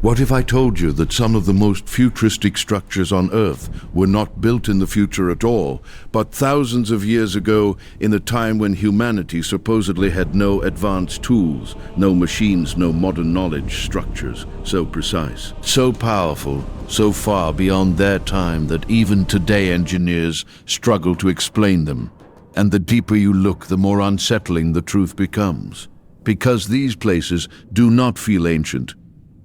What if I told you that some of the most futuristic structures on Earth were not built in the future at all, but thousands of years ago, in a time when humanity supposedly had no advanced tools, no machines, no modern knowledge structures so precise, so powerful, so far beyond their time that even today engineers struggle to explain them. And the deeper you look, the more unsettling the truth becomes. Because these places do not feel ancient.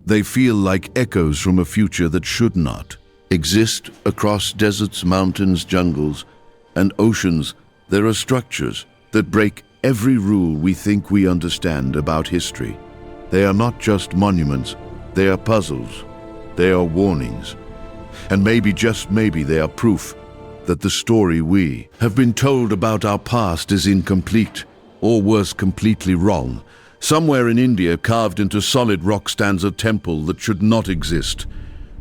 They feel like echoes from a future that should not exist. Across deserts, mountains, jungles, and oceans. There are structures that break every rule we think we understand about history. They are not just monuments, they are puzzles, they are warnings. And maybe, just maybe, they are proof that the story we have been told about our past is incomplete, or worse, completely wrong. Somewhere in India, carved into solid rock, stands a temple that should not exist.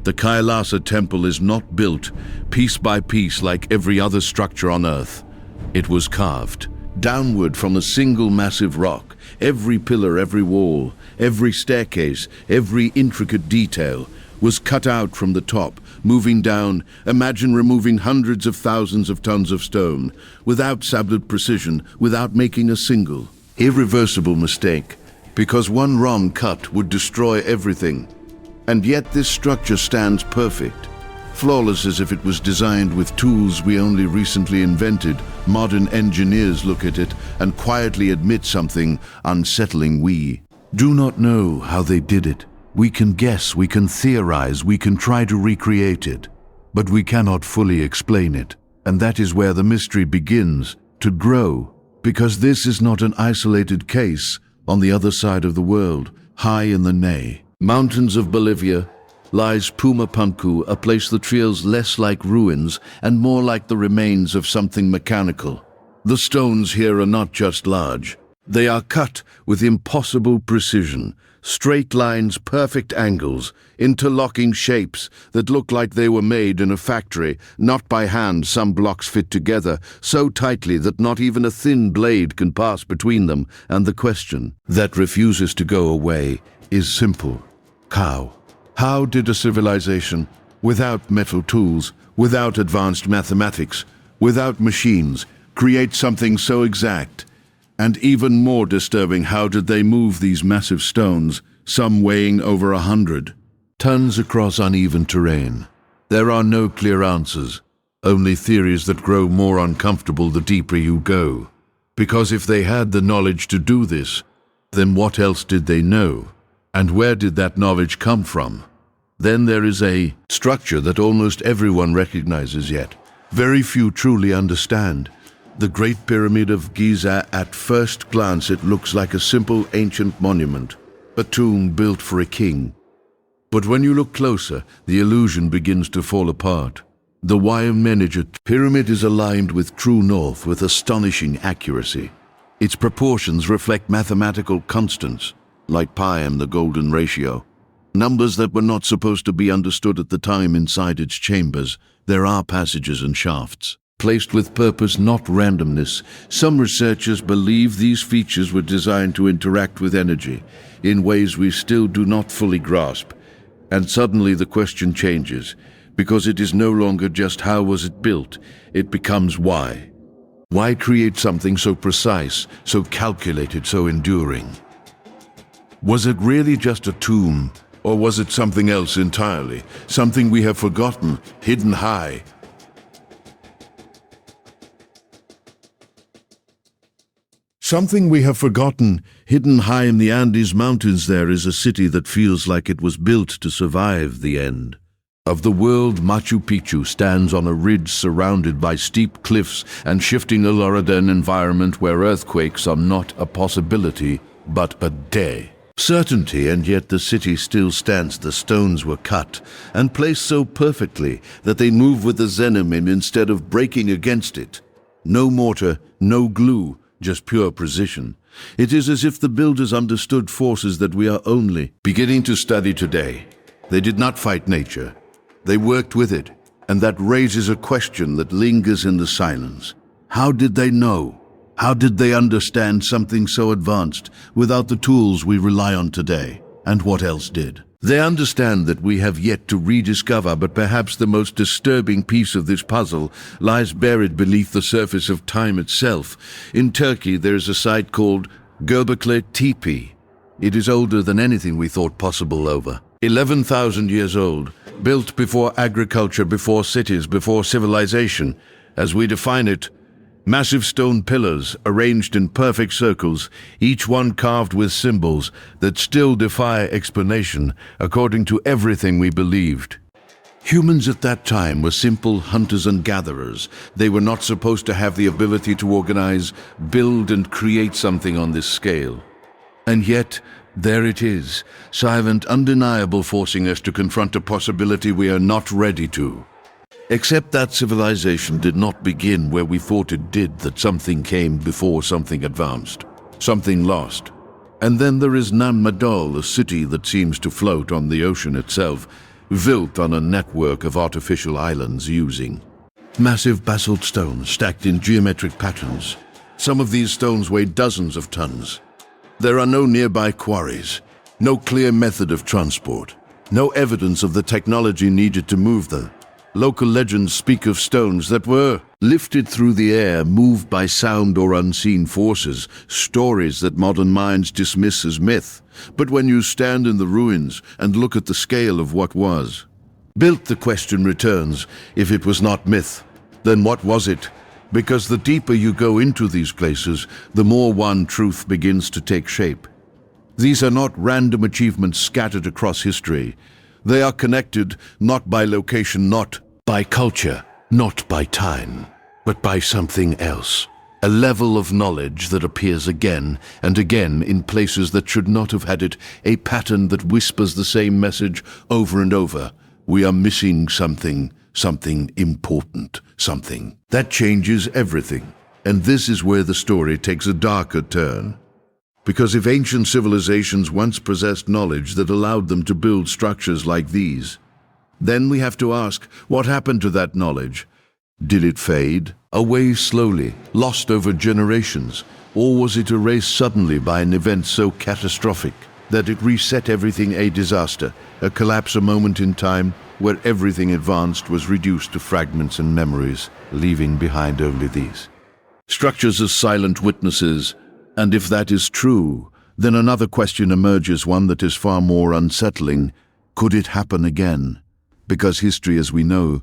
The Kailasa temple is not built piece by piece like every other structure on Earth. It was carved downward from a single massive rock. Every pillar, every wall, every staircase, every intricate detail was cut out from the top, moving down. Imagine removing hundreds of thousands of tons of stone, without sabled precision, without making a single irreversible mistake, because one wrong cut would destroy everything. And yet this structure stands perfect, flawless, as if it was designed with tools we only recently invented. Modern engineers look at it and quietly admit something unsettling: we do not know how they did it. We can guess, we can theorize, we can try to recreate it, but we cannot fully explain it. And that is where the mystery begins to grow. Because this is not an isolated case. On the other side of the world, high in the mountains of Bolivia, lies Pumapunku, a place that feels less like ruins and more like the remains of something mechanical. The stones here are not just large. They are cut with impossible precision. Straight lines, perfect angles, interlocking shapes that look like they were made in a factory, not by hand. Some blocks fit together so tightly that not even a thin blade can pass between them. And the question that refuses to go away is simple. How did a civilization without metal tools, without advanced mathematics, without machines, create something so exact? And even more disturbing, how did they move these massive stones, some weighing over 100 tons, across uneven terrain? There are no clear answers, only theories that grow more uncomfortable the deeper you go. Because if they had the knowledge to do this, then what else did they know? And where did that knowledge come from? Then there is a structure that almost everyone recognizes, yet very few truly understand. The Great Pyramid of Giza. At first glance, it looks like a simple ancient monument, a tomb built for a king. But when you look closer, the illusion begins to fall apart. The Wayamenet pyramid is aligned with true north with astonishing accuracy. Its proportions reflect mathematical constants, like pi and the golden ratio. Numbers that were not supposed to be understood at the time. Inside its chambers, there are passages and shafts, placed with purpose, not randomness. Some researchers believe these features were designed to interact with energy in ways we still do not fully grasp. And suddenly the question changes, because it is no longer just how was it built, it becomes why. Why create something so precise, so calculated, so enduring? Was it really just a tomb, or was it something else entirely, something we have forgotten, hidden high? Something we have forgotten, hidden high in the Andes Mountains. There is a city that feels like it was built to survive the end of the world. Machu Picchu stands on a ridge surrounded by steep cliffs and shifting Aloradan environment where earthquakes are not a possibility, but a day certainty. And yet the city still stands. The stones were cut and placed so perfectly that they move with the xenomim instead of breaking against it. No mortar, no glue, just pure precision. It is as if the builders understood forces that we are only beginning to study today. They did not fight nature. They worked with it, and that raises a question that lingers in the silence. How did they know? How did they understand something so advanced without the tools we rely on today? And what else did? They understand that we have yet to rediscover, but perhaps the most disturbing piece of this puzzle lies buried beneath the surface of time itself. In Turkey, there is a site called Göbekli Tepe. It is older than anything we thought possible over. 11,000 years old, built before agriculture, before cities, before civilization. As we define it, massive stone pillars arranged in perfect circles, each one carved with symbols that still defy explanation according to everything we believed. Humans at that time were simple hunters and gatherers. They were not supposed to have the ability to organize, build, and create something on this scale. And yet, there it is, silent, undeniable, forcing us to confront a possibility we are not ready to. Except that civilization did not begin where we thought it did, that something came before something advanced, something lost. And then there is Nan Madol, a city that seems to float on the ocean itself, built on a network of artificial islands using massive basalt stones stacked in geometric patterns. Some of these stones weigh dozens of tons. There are no nearby quarries, no clear method of transport, no evidence of the technology needed to move them. Local legends speak of stones that were lifted through the air, moved by sound or unseen forces, stories that modern minds dismiss as myth. But when you stand in the ruins and look at the scale of what was built, the question returns: if it was not myth, then what was it? Because the deeper you go into these places, the more one truth begins to take shape. These are not random achievements scattered across history. They are connected not by location, not by culture, not by time, but by something else. A level of knowledge that appears again and again in places that should not have had it, a pattern that whispers the same message over and over. We are missing something, something important, something that changes everything. And this is where the story takes a darker turn. Because if ancient civilizations once possessed knowledge that allowed them to build structures like these, then we have to ask, what happened to that knowledge? Did it fade away slowly, lost over generations, or was it erased suddenly by an event so catastrophic that it reset everything? A disaster, a collapse, a moment in time where everything advanced was reduced to fragments and memories, leaving behind only these structures as silent witnesses. And if that is true, then another question emerges, one that is far more unsettling. Could it happen again? Because history, as we know,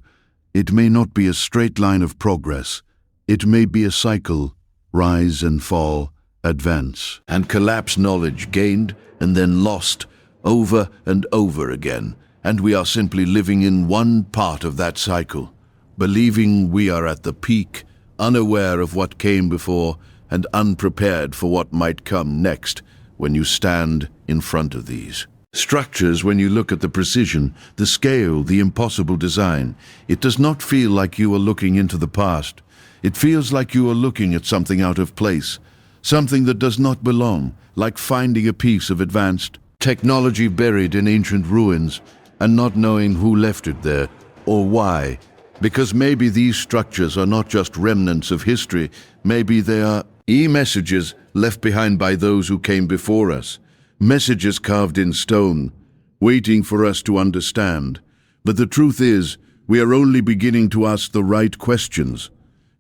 it may not be a straight line of progress. It may be a cycle, rise and fall, advance and collapse, knowledge gained and then lost over and over again. And we are simply living in one part of that cycle, believing we are at the peak, unaware of what came before and unprepared for what might come next. When you stand in front of these structures, when you look at the precision, the scale, the impossible design, it does not feel like you are looking into the past. It feels like you are looking at something out of place, something that does not belong, like finding a piece of advanced technology buried in ancient ruins and not knowing who left it there or why. Because maybe these structures are not just remnants of history, maybe they are messages left behind by those who came before us. Messages carved in stone, waiting for us to understand. But the truth is, we are only beginning to ask the right questions,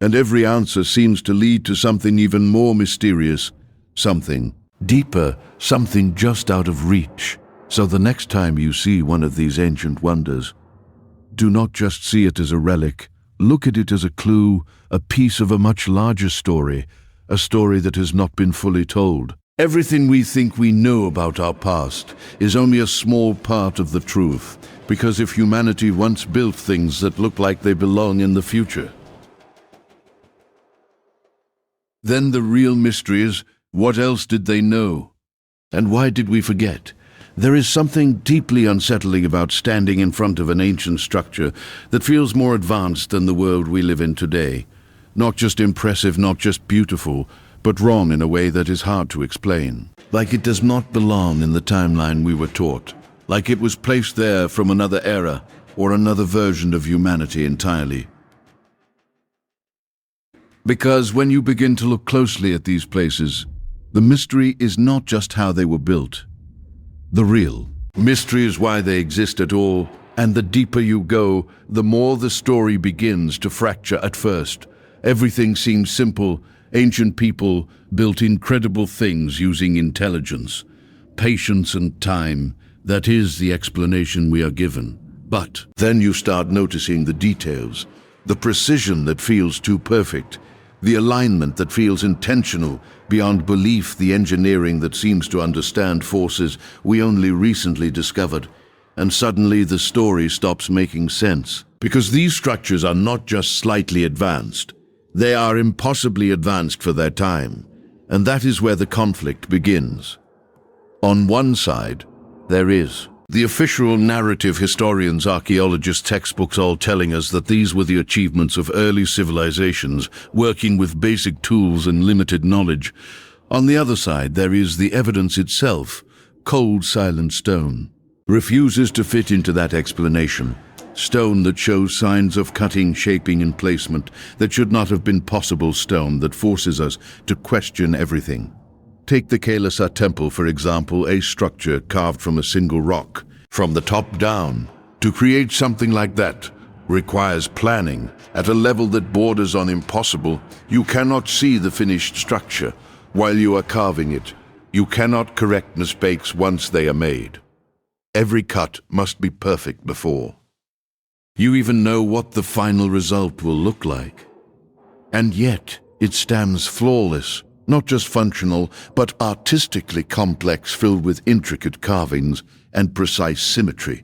and every answer seems to lead to something even more mysterious, something deeper, something just out of reach. So the next time you see one of these ancient wonders, do not just see it as a relic. Look at it as a clue, a piece of a much larger story, a story that has not been fully told. Everything we think we know about our past is only a small part of the truth, because if humanity once built things that look like they belong in the future, then the real mystery is, what else did they know? And why did we forget? There is something deeply unsettling about standing in front of an ancient structure that feels more advanced than the world we live in today. Not just impressive, not just beautiful, but wrong in a way that is hard to explain. Like it does not belong in the timeline we were taught. Like it was placed there from another era or another version of humanity entirely. Because when you begin to look closely at these places, the mystery is not just how they were built, the real. Mystery is why they exist at all, and the deeper you go, the more the story begins to fracture at first. Everything seems simple. Ancient people built incredible things using intelligence, patience and time. That is the explanation we are given. But then you start noticing the details, the precision that feels too perfect, the alignment that feels intentional, beyond belief, the engineering that seems to understand forces we only recently discovered. And suddenly the story stops making sense. Because these structures are not just slightly advanced, they are impossibly advanced for their time. And that is where the conflict begins. On one side, there is the official narrative, historians, archaeologists, textbooks, all telling us that these were the achievements of early civilizations working with basic tools and limited knowledge. On the other side, there is the evidence itself. Cold, silent stone refuses to fit into that explanation. Stone that shows signs of cutting, shaping, and placement that should not have been possible. Stone that forces us to question everything. Take the Kailasa temple, for example, a structure carved from a single rock. From the top down, to create something like that requires planning at a level that borders on impossible. You cannot see the finished structure while you are carving it. You cannot correct mistakes once they are made. Every cut must be perfect before you even know what the final result will look like. And yet, it stands flawless. Not just functional, but artistically complex, filled with intricate carvings and precise symmetry.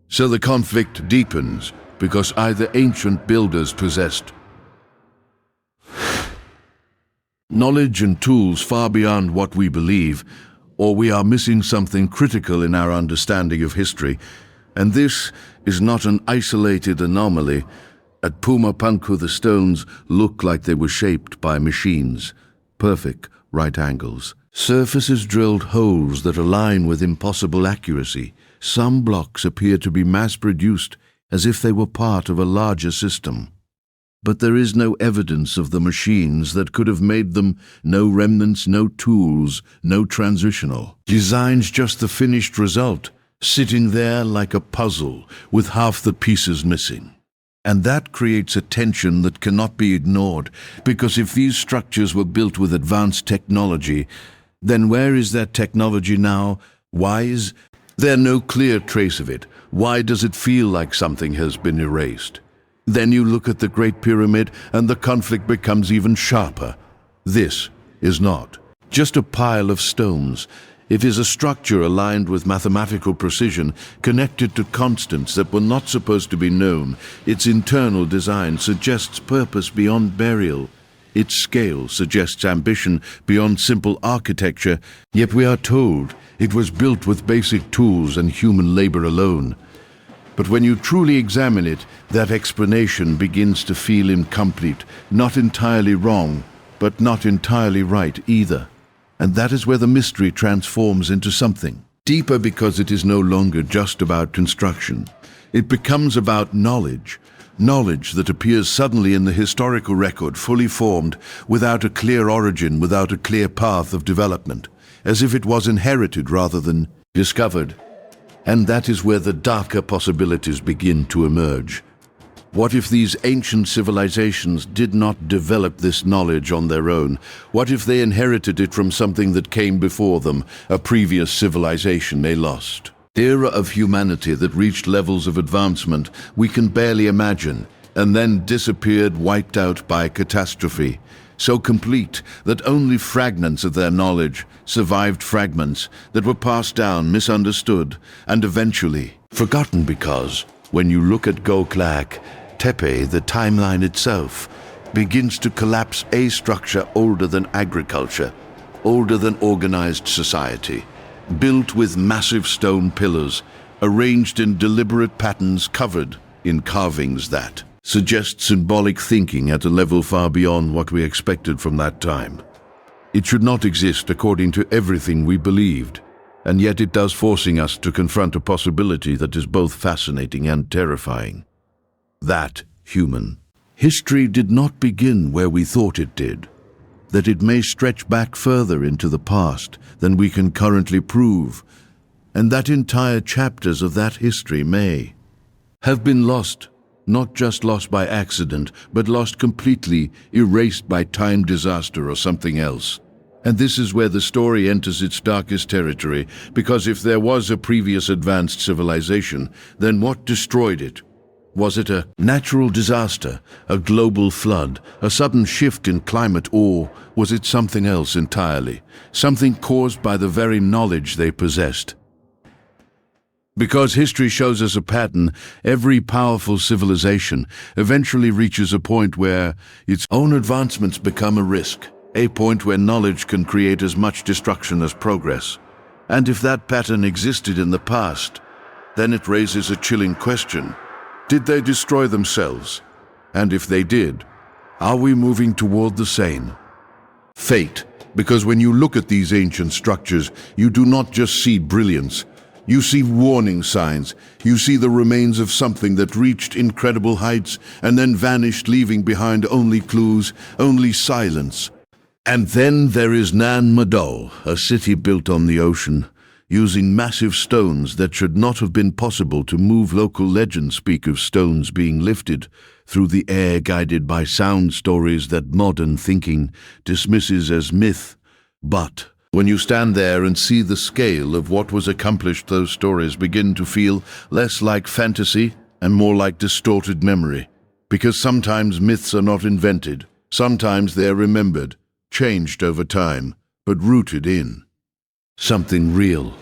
So the conflict deepens because either ancient builders possessed knowledge and tools far beyond what we believe, or we are missing something critical in our understanding of history. And this is not an isolated anomaly. At Pumapunku, the stones look like they were shaped by machines. Perfect right angles. Surfaces drilled holes that align with impossible accuracy. Some blocks appear to be mass-produced as if they were part of a larger system. But there is no evidence of the machines that could have made them, no remnants, no tools, no transitional designs, just the finished result, sitting there like a puzzle with half the pieces missing. And that creates a tension that cannot be ignored, because if these structures were built with advanced technology, then where is that technology now? Why is there no clear trace of it? Why does it feel like something has been erased? Then you look at the Great Pyramid and the conflict becomes even sharper. This is not just a pile of stones. It is a structure aligned with mathematical precision, connected to constants that were not supposed to be known. Its internal design suggests purpose beyond burial. Its scale suggests ambition beyond simple architecture, yet we are told it was built with basic tools and human labor alone. But when you truly examine it, that explanation begins to feel incomplete, not entirely wrong, but not entirely right either. And that is where the mystery transforms into something deeper, because it is no longer just about construction. It becomes about knowledge. Knowledge that appears suddenly in the historical record, fully formed, without a clear origin, without a clear path of development, as if it was inherited rather than discovered. And that is where the darker possibilities begin to emerge. What if these ancient civilizations did not develop this knowledge on their own? What if they inherited it from something that came before them, a previous civilization they lost? The era of humanity that reached levels of advancement we can barely imagine, and then disappeared, wiped out by catastrophe, so complete that only fragments of their knowledge survived, fragments that were passed down, misunderstood, and eventually forgotten. Because when you look at Göbekli Tepe, the timeline itself begins to collapse. A structure older than agriculture, older than organized society, built with massive stone pillars, arranged in deliberate patterns, covered in carvings that suggest symbolic thinking at a level far beyond what we expected from that time. It should not exist according to everything we believed, and yet it does, forcing us to confront a possibility that is both fascinating and terrifying. That human history did not begin where we thought it did, that it may stretch back further into the past than we can currently prove. and that entire chapters of that history may have been lost, not just lost by accident, but lost completely, erased by time, disaster, or something else. And this is where the story enters its darkest territory, because if there was a previous advanced civilization, then what destroyed it? Was it a natural disaster, a global flood, a sudden shift in climate, or was it something else entirely? Something caused by the very knowledge they possessed? Because history shows us a pattern, every powerful civilization eventually reaches a point where its own advancements become a risk, a point where knowledge can create as much destruction as progress. And if that pattern existed in the past, then it raises a chilling question. Did they destroy themselves? And if they did, are we moving toward the same fate? Because when you look at these ancient structures, you do not just see brilliance. You see warning signs. You see the remains of something that reached incredible heights and then vanished, leaving behind only clues, only silence. And then there is Nan Madol, a city built on the ocean, using massive stones that should not have been possible to move. Local legends speak of stones being lifted through the air, guided by sound stories that modern thinking dismisses as myth. But when you stand there and see the scale of what was accomplished, those stories begin to feel less like fantasy and more like distorted memory. Because sometimes myths are not invented, sometimes they are remembered, changed over time, but rooted in something real.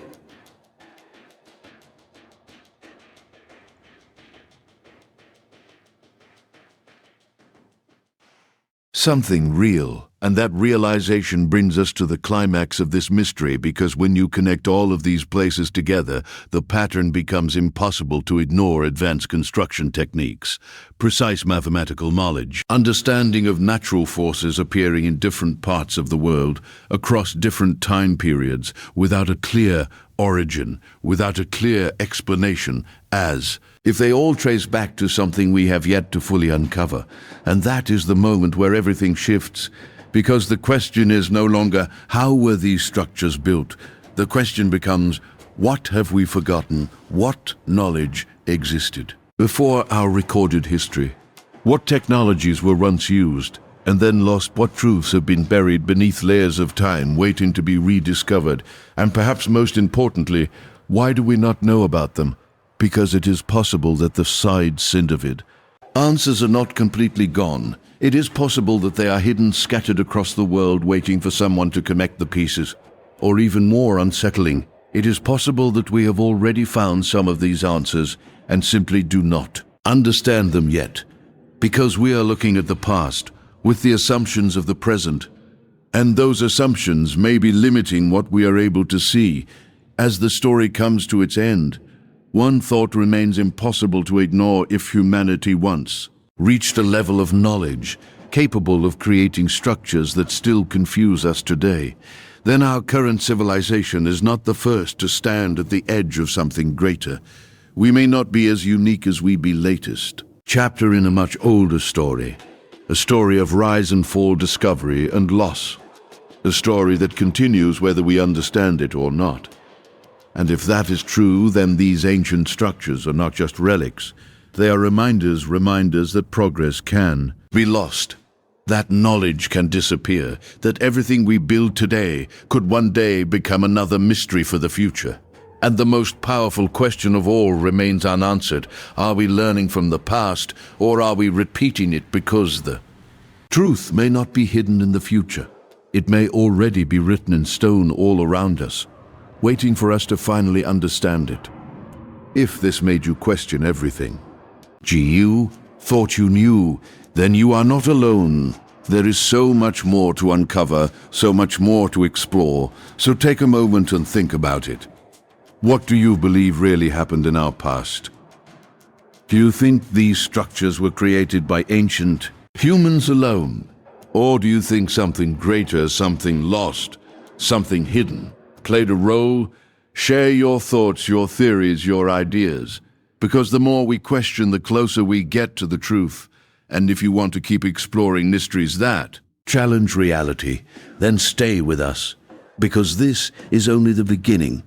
Something real. And that realization brings us to the climax of this mystery, because when you connect all of these places together, the pattern becomes impossible to ignore. Advanced construction techniques, precise mathematical knowledge, understanding of natural forces appearing in different parts of the world, across different time periods, without a clear origin, without a clear explanation, as if they all trace back to something we have yet to fully uncover. And that is the moment where everything shifts. Because the question is no longer, how were these structures built? The question becomes, what have we forgotten? What knowledge existed before our recorded history? What technologies were once used and then lost? What truths have been buried beneath layers of time, waiting to be rediscovered? And perhaps most importantly, why do we not know about them? Because it is possible that the side scent of it. Answers are not completely gone. It is possible that they are hidden, scattered across the world, waiting for someone to connect the pieces. Or even more unsettling, it is possible that we have already found some of these answers and simply do not understand them yet. Because we are looking at the past with the assumptions of the present. And those assumptions may be limiting what we are able to see. As the story comes to its end, one thought remains impossible to ignore. If humanity once reached a level of knowledge capable of creating structures that still confuse us today, then our current civilization is not the first to stand at the edge of something greater. We may not be as unique as we be latest chapter in a much older story, a story of rise and fall, discovery and loss, a story that continues whether we understand it or not. And if that is true, then these ancient structures are not just relics. They are reminders that progress can be lost, that knowledge can disappear, that everything we build today could one day become another mystery for the future. And the most powerful question of all remains unanswered. Are we learning from the past, or are we repeating it? Because the truth may not be hidden in the future. It may already be written in stone all around us, waiting for us to finally understand it. If this made you question everything, you thought you knew, then you are not alone. There is so much more to uncover, so much more to explore. So take a moment and think about it. What do you believe really happened in our past? Do you think these structures were created by ancient humans alone? Or do you think something greater, something lost, something hidden, played a role? Share your thoughts, your theories, your ideas. Because the more we question, the closer we get to the truth. And if you want to keep exploring mysteries that challenge reality, then stay with us. Because this is only the beginning